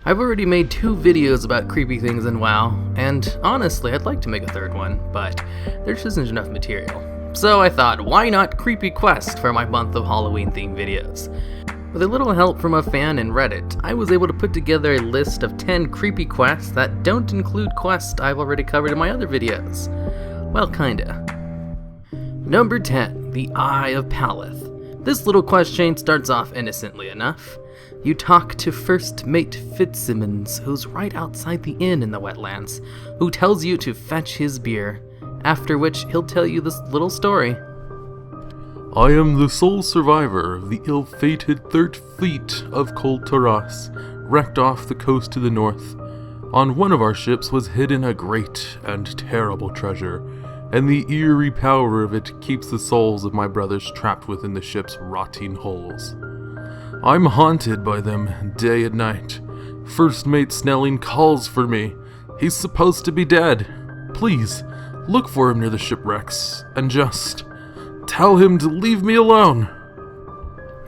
I've already made 2 videos about creepy things in WoW, and honestly I'd like to make a 3rd one, but there just isn't enough material. So I thought, why not Creepy Quest for my month of Halloween themed videos? With a little help from a fan in Reddit, I was able to put together a list of 10 creepy quests that don't include quests I've already covered in my other videos. Well, kinda. Number 10, the Eye of Paleth. This little quest chain starts off innocently enough. You talk to first mate Fitzsimmons, who's right outside the inn in the wetlands, who tells you to fetch his beer, after which he'll tell you this little story. I am the sole survivor of the ill-fated Third Fleet of Kul Tiras, wrecked off the coast to the north. On one of our ships was hidden a great and terrible treasure, and the eerie power of it keeps the souls of my brothers trapped within the ship's rotting hulls. I'm haunted by them day and night. First mate Snelling calls for me. He's supposed to be dead. Please, look for him near the shipwrecks, and just tell him to leave me alone.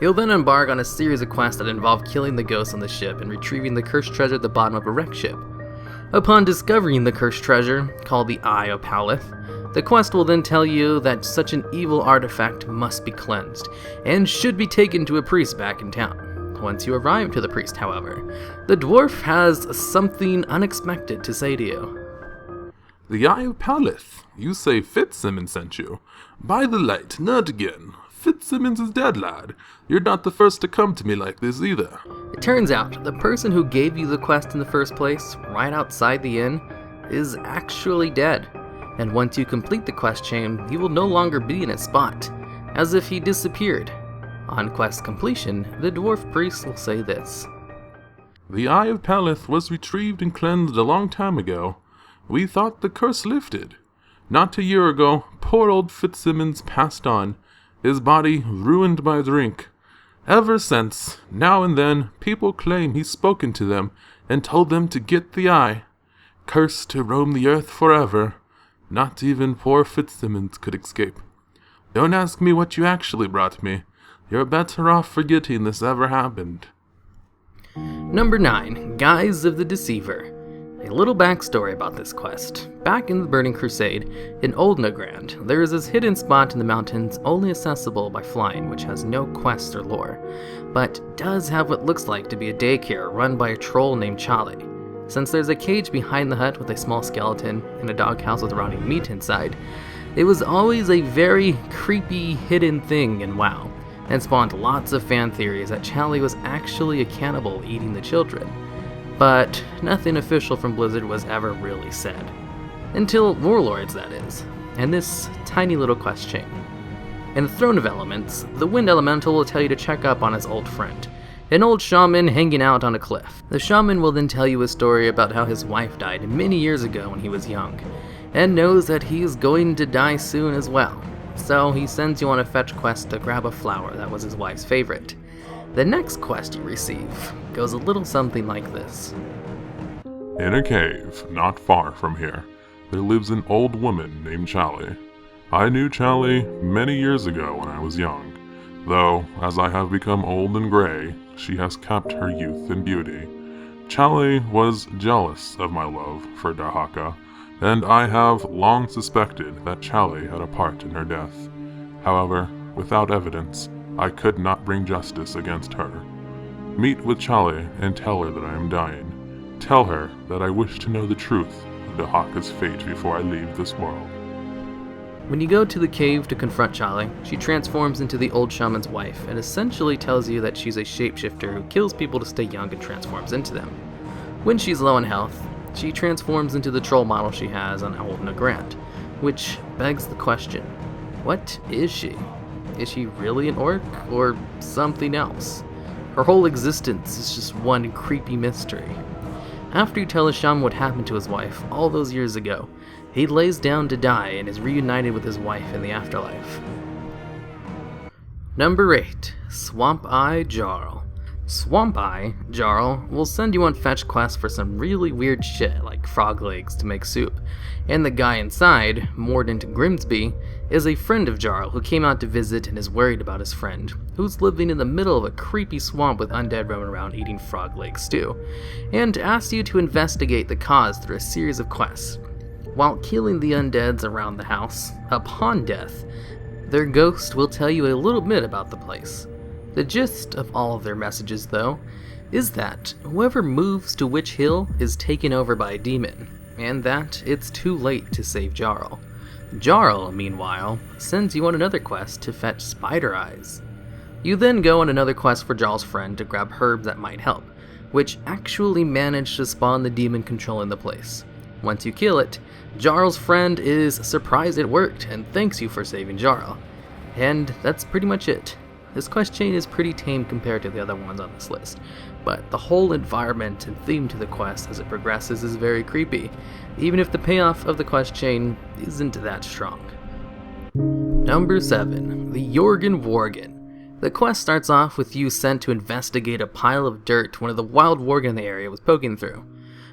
He'll then embark on a series of quests that involve killing the ghosts on the ship and retrieving the cursed treasure at the bottom of a wrecked ship. Upon discovering the cursed treasure, called the Eye of Paleth, the quest will then tell you that such an evil artifact must be cleansed, and should be taken to a priest back in town. Once you arrive to the priest, however, the dwarf has something unexpected to say to you. The Eye of Paleth. You say Fitzsimmons sent you. By the light, not again. Fitzsimmons is dead, lad. You're not the first to come to me like this either. It turns out, the person who gave you the quest in the first place, right outside the inn, is actually dead. And once you complete the quest chain, he will no longer be in its spot, as if he disappeared. On quest completion, the dwarf priest will say this. The Eye of Paleth was retrieved and cleansed a long time ago. We thought the curse lifted. Not a year ago, poor old Fitzsimmons passed on, his body ruined by drink. Ever since, now and then, people claim he's spoken to them and told them to get the eye. Cursed to roam the earth forever. Not even poor Fitzsimmons could escape. Don't ask me what you actually brought me. You're better off forgetting this ever happened. Number 9, Guise of the Deceiver. A little backstory about this quest. Back in the Burning Crusade, in Old Nagrand, there is this hidden spot in the mountains only accessible by flying, which has no quest or lore, but does have what looks like to be a daycare run by a troll named Charlie. Since there's a cage behind the hut with a small skeleton and a doghouse with rotting meat inside, it was always a very creepy hidden thing in WoW, and spawned lots of fan theories that Charlie was actually a cannibal eating the children. But nothing official from Blizzard was ever really said. Until Warlords, that is, and this tiny little quest chain. In the Throne of Elements, the Wind Elemental will tell you to check up on his old friend, an old shaman hanging out on a cliff. The shaman will then tell you a story about how his wife died many years ago when he was young, and knows that he is going to die soon as well. So he sends you on a fetch quest to grab a flower that was his wife's favorite. The next quest you receive goes a little something like this. In a cave not far from here, there lives an old woman named Charlie. I knew Charlie many years ago when I was young, though as I have become old and gray, she has kept her youth and beauty. Charlie was jealous of my love for Dahaka, and I have long suspected that Charlie had a part in her death. However, without evidence, I could not bring justice against her. Meet with Charlie and tell her that I am dying. Tell her that I wish to know the truth of Dahaka's fate before I leave this world. When you go to the cave to confront Charlie, she transforms into the old shaman's wife and essentially tells you that she's a shapeshifter who kills people to stay young and transforms into them. When she's low in health, she transforms into the troll model she has on Old Nagrand, which begs the question, what is she? Is she really an orc, or something else? Her whole existence is just one creepy mystery. After you tell the shaman what happened to his wife all those years ago, he lays down to die and is reunited with his wife in the afterlife. Number 8, Swampey Jarl. Swampey, Jarl, will send you on fetch quests for some really weird shit like frog legs to make soup, and the guy inside, Mordant Grimsby, is a friend of Jarl who came out to visit and is worried about his friend, who's living in the middle of a creepy swamp with undead roaming around eating frog leg stew, and asks you to investigate the cause through a series of quests. While killing the undeads around the house, upon death, their ghost will tell you a little bit about the place. The gist of all of their messages, though, is that whoever moves to which hill is taken over by a demon, and that it's too late to save Jarl. Jarl, meanwhile, sends you on another quest to fetch spider eyes. You then go on another quest for Jarl's friend to grab herbs that might help, which actually manage to spawn the demon controlling the place. Once you kill it, Jarl's friend is surprised it worked and thanks you for saving Jarl. And that's pretty much it. This quest chain is pretty tame compared to the other ones on this list, but the whole environment and theme to the quest as it progresses is very creepy, even if the payoff of the quest chain isn't that strong. Number 7. The Yorgen Worgen. The quest starts off with you sent to investigate a pile of dirt one of the wild worgen in the area was poking through.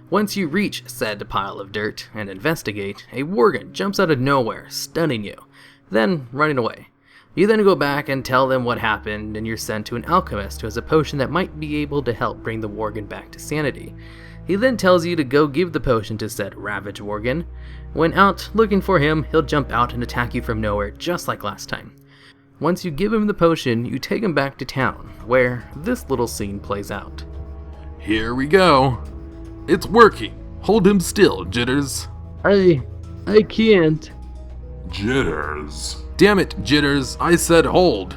Once you reach said pile of dirt and investigate, a worgen jumps out of nowhere, stunning you, then running away. You then go back and tell them what happened, and you're sent to an alchemist who has a potion that might be able to help bring the worgen back to sanity. He then tells you to go give the potion to said ravaged worgen. When out looking for him, he'll jump out and attack you from nowhere just like last time. Once you give him the potion, you take him back to town, where this little scene plays out. Here we go. It's working. Hold him still, Jitters. I can't. Jitters. Damn it, Jitters. I said hold.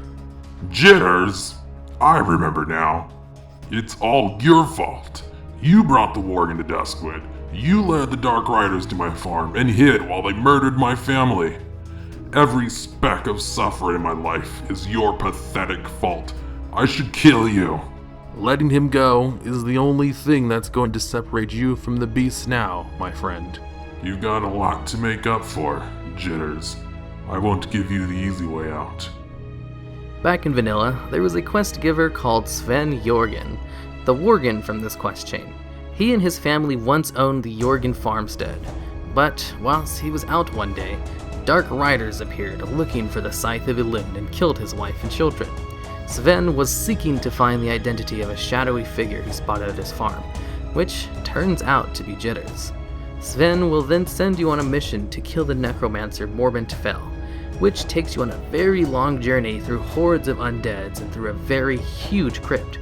Jitters? I remember now. It's all your fault. You brought the worgen to Duskwood. You led the Dark Riders to my farm and hid while they murdered my family. Every speck of suffering in my life is your pathetic fault. I should kill you. Letting him go is the only thing that's going to separate you from the beast now, my friend. You've got a lot to make up for, Jitters. I won't give you the easy way out. Back in vanilla, there was a quest giver called Sven Yorgen, the worgen from this quest chain. He and his family once owned the Yorgen farmstead, but whilst he was out one day, Dark Riders appeared looking for the Scythe of Elend and killed his wife and children. Sven was seeking to find the identity of a shadowy figure he spotted at his farm, which turns out to be Jitters. Sven will then send you on a mission to kill the necromancer Morbin Tfel, which takes you on a very long journey through hordes of undeads and through a very huge crypt.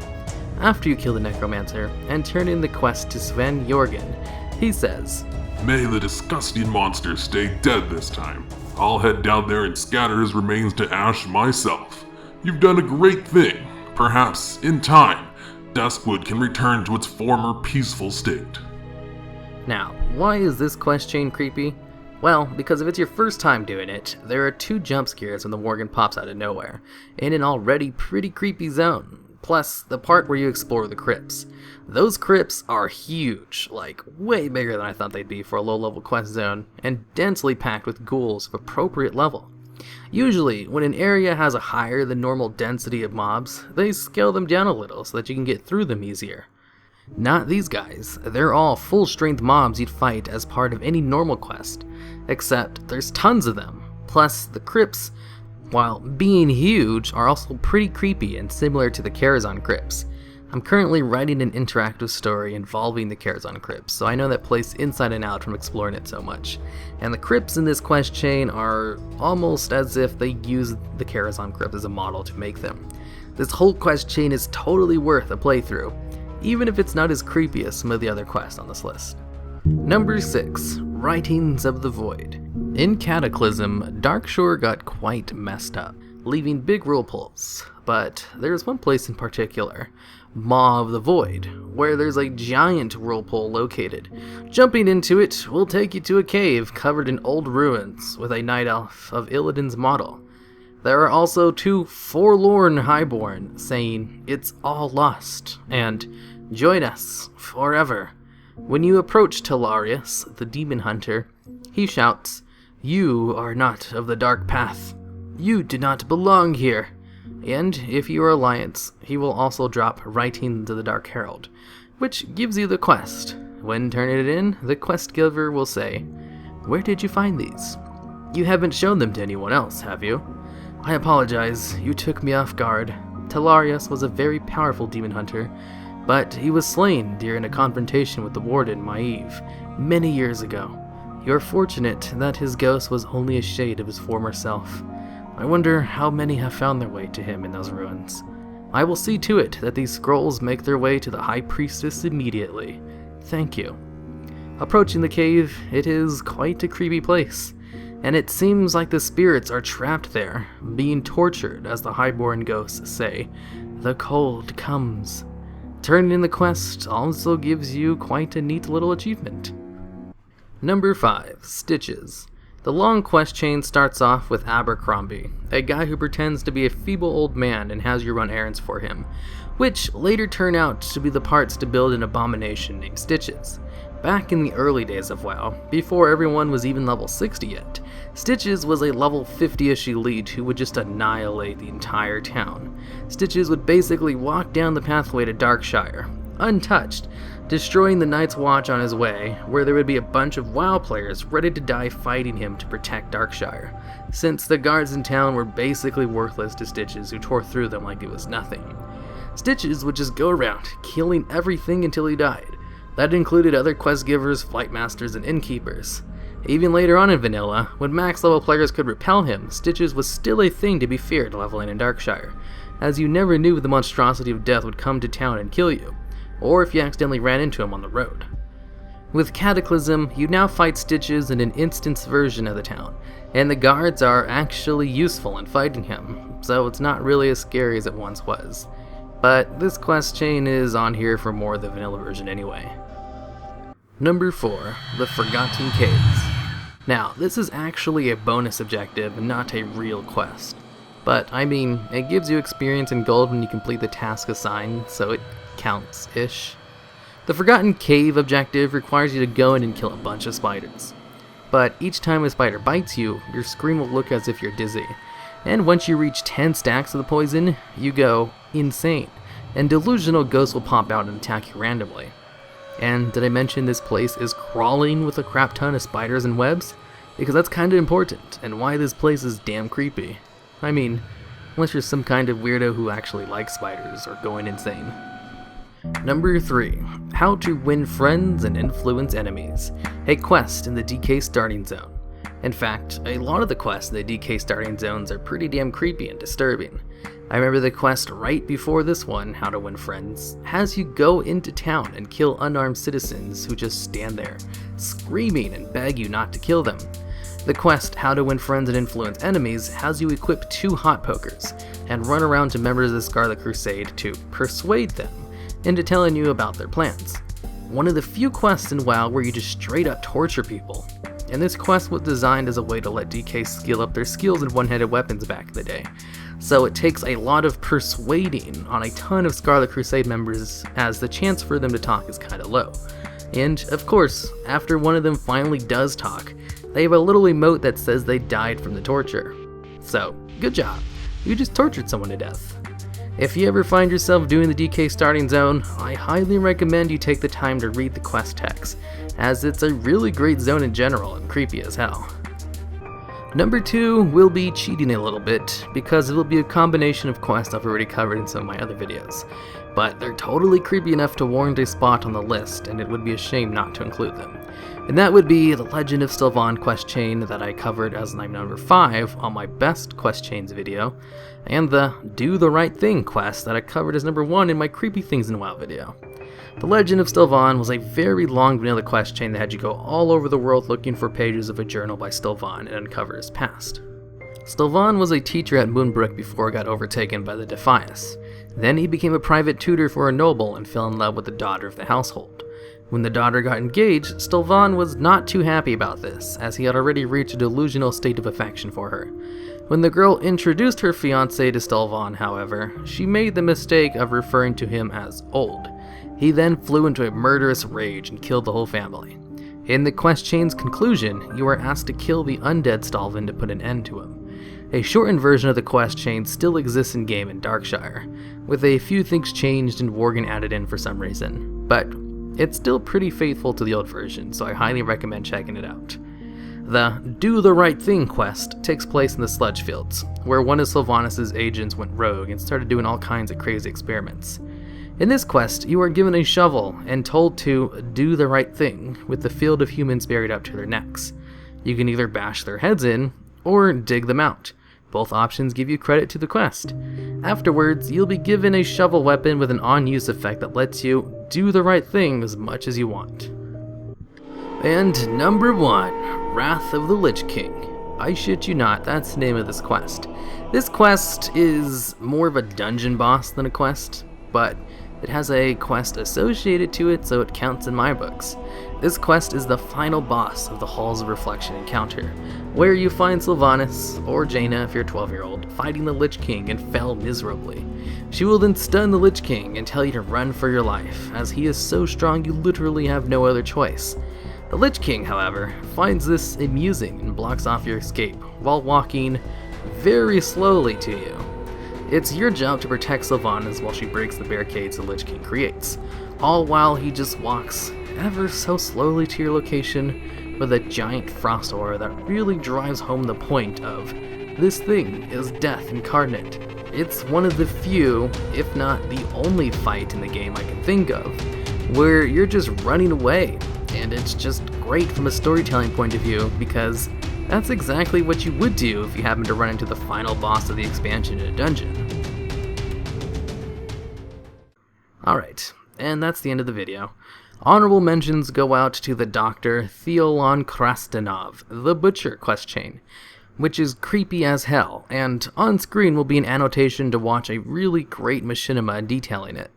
After you kill the necromancer and turn in the quest to Sven Yorgen, he says, May the disgusting monster stay dead this time. I'll head down there and scatter his remains to ash myself. You've done a great thing. Perhaps, in time, Duskwood can return to its former peaceful state. Now, why is this quest chain creepy? Well, because if it's your first time doing it, there are 2 jump scares when the worgen pops out of nowhere, in an already pretty creepy zone, plus the part where you explore the crypts. Those crypts are huge, like way bigger than I thought they'd be for a low-level quest zone, and densely packed with ghouls of appropriate level. Usually, when an area has a higher than normal density of mobs, they scale them down a little so that you can get through them easier. Not these guys, they're all full-strength mobs you'd fight as part of any normal quest, except there's tons of them. Plus, the crypts, while being huge, are also pretty creepy and similar to the Karazhan crypts. I'm currently writing an interactive story involving the Karazhan crypts, so I know that place inside and out from exploring it so much. And the crypts in this quest chain are almost as if they used the Karazhan crypt as a model to make them. This whole quest chain is totally worth a playthrough, even if it's not as creepy as some of the other quests on this list. Number 6. Writings of the Void. In Cataclysm, Darkshore got quite messed up, leaving big whirlpools, but there's one place in particular, Maw of the Void, where there's a giant whirlpool located. Jumping into it will take you to a cave covered in old ruins with a night elf of Illidan's model. There are also 2 forlorn highborn saying, "It's all lost," and "Join us forever." When you approach Telarius, the demon hunter, he shouts, "You are not of the dark path. You do not belong here. And if you are Alliance, he will also drop Writing to the Dark Herald, which gives you the quest. When turning it in, the quest giver will say, "Where did you find these? You haven't shown them to anyone else, have you? I apologize, you took me off guard. Telarius was a very powerful demon hunter, but he was slain during a confrontation with the warden, Maeve, many years ago. You're fortunate that his ghost was only a shade of his former self. I wonder how many have found their way to him in those ruins. I will see to it that these scrolls make their way to the High Priestess immediately. Thank you." Approaching the cave, it is quite a creepy place, and it seems like the spirits are trapped there, being tortured, as the highborn ghosts say. The cold comes. Turning in the quest also gives you quite a neat little achievement. Number 5, Stiches. The long quest chain starts off with Abercrombie, a guy who pretends to be a feeble old man and has you run errands for him, which later turn out to be the parts to build an abomination named Stiches. Back in the early days of WoW, before everyone was even level 60 yet, Stiches was a level 50-ish elite who would just annihilate the entire town. Stiches would basically walk down the pathway to Darkshire, untouched, destroying the Night's Watch on his way, where there would be a bunch of WoW players ready to die fighting him to protect Darkshire, since the guards in town were basically worthless to Stiches, who tore through them like it was nothing. Stiches would just go around, killing everything until he died. That included other quest givers, flight masters, and innkeepers. Even later on in vanilla, when max level players could repel him, Stiches was still a thing to be feared leveling in Darkshire, as you never knew the monstrosity of death would come to town and kill you, or if you accidentally ran into him on the road. With Cataclysm, you now fight Stiches in an instance version of the town, and the guards are actually useful in fighting him, so it's not really as scary as it once was. But this quest chain is on here for more of the vanilla version anyway. Number 4, the Forgotten Caves. Now, this is actually a bonus objective and not a real quest. But, I mean, it gives you experience and gold when you complete the task assigned, so it counts-ish. The Forgotten Cave objective requires you to go in and kill a bunch of spiders. But each time a spider bites you, your screen will look as if you're dizzy. And once you reach 10 stacks of the poison, you go insane, and delusional ghosts will pop out and attack you randomly. And did I mention this place is crawling with a crap ton of spiders and webs? Because that's kinda important, and why this place is damn creepy. I mean, unless you're some kind of weirdo who actually likes spiders or going insane. Number 3, how to win friends and influence enemies. A quest in the DK starting zone. In fact, a lot of the quests in the DK starting zones are pretty damn creepy and disturbing. I remember the quest right before this one, How to Win Friends, has you go into town and kill unarmed citizens who just stand there, screaming and beg you not to kill them. The quest, How to Win Friends and Influence Enemies, has you equip 2 hot pokers and run around to members of the Scarlet Crusade to persuade them into telling you about their plans. One of the few quests in WoW where you just straight up torture people. And this quest was designed as a way to let DK skill up their skills in one-handed weapons back in the day. So it takes a lot of persuading on a ton of Scarlet Crusade members, as the chance for them to talk is kinda low. And, of course, after one of them finally does talk, they have a little emote that says they died from the torture. So, good job. You just tortured someone to death. If you ever find yourself doing the DK starting zone, I highly recommend you take the time to read the quest text, as it's a really great zone in general and creepy as hell. Number 2 will be cheating a little bit, because it will be a combination of quests I've already covered in some of my other videos, but they're totally creepy enough to warrant a spot on the list, and it would be a shame not to include them. And that would be the Legend of Sylvan quest chain that I covered as number 5 on my best quest chains video, and the Do the Right Thing quest that I covered as number 1 in my Creepy Things in WoW video. The Legend of Sylvan was a very long vanilla quest chain that had you go all over the world looking for pages of a journal by Sylvan and uncover his past. Sylvan was a teacher at Moonbrook before it got overtaken by the Defias. Then he became a private tutor for a noble and fell in love with the daughter of the household. When the daughter got engaged, Sylvan was not too happy about this, as he had already reached a delusional state of affection for her. When the girl introduced her fiancé to Sylvan, however, she made the mistake of referring to him as old. He then flew into a murderous rage and killed the whole family. In the quest chain's conclusion, you are asked to kill the undead Stalvin to put an end to him. A shortened version of the quest chain still exists in-game in Darkshire, with a few things changed and Worgen added in for some reason, but it's still pretty faithful to the old version, so I highly recommend checking it out. The Do the Right Thing quest takes place in the Sludge Fields, where one of Sylvanas' agents went rogue and started doing all kinds of crazy experiments. In this quest, you are given a shovel and told to do the right thing with the field of humans buried up to their necks. You can either bash their heads in, or dig them out. Both options give you credit to the quest. Afterwards, you'll be given a shovel weapon with an on-use effect that lets you do the right thing as much as you want. And number 1, Wrath of the Lich King. I shit you not, that's the name of this quest. This quest is more of a dungeon boss than a quest, but it has a quest associated to it, so it counts in my books. This quest is the final boss of the Halls of Reflection encounter, where you find Sylvanas, or Jaina if you're a 12-year-old, fighting the Lich King and fell miserably. She will then stun the Lich King and tell you to run for your life, as he is so strong you literally have no other choice. The Lich King, however, finds this amusing and blocks off your escape, while walking very slowly to you. It's your job to protect Sylvanas while she breaks the barricades the Lich King creates, all while he just walks ever so slowly to your location with a giant frost aura that really drives home the point of this thing is death incarnate. It's one of the few, if not the only fight in the game I can think of, where you're just running away, and it's just great from a storytelling point of view because that's exactly what you would do if you happen to run into the final boss of the expansion in a dungeon. Alright, and that's the end of the video. Honorable mentions go out to the Dr. Theolen Krastinov, the Butcher quest chain, which is creepy as hell, and on screen will be an annotation to watch a really great machinima detailing it.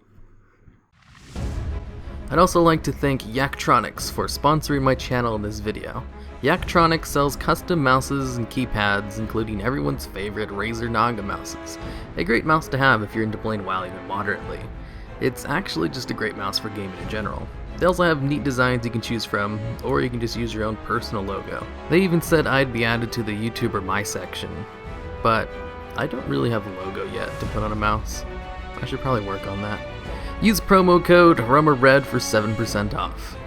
I'd also like to thank Yaktronics for sponsoring my channel in this video. Yaktronics sells custom mouses and keypads, including everyone's favorite Razer Naga mouses. A great mouse to have if you're into playing WoW even moderately. It's actually just a great mouse for gaming in general. They also have neat designs you can choose from, or you can just use your own personal logo. They even said I'd be added to the YouTuber My section, but I don't really have a logo yet to put on a mouse. I should probably work on that. Use promo code hirumaredx for 7% off.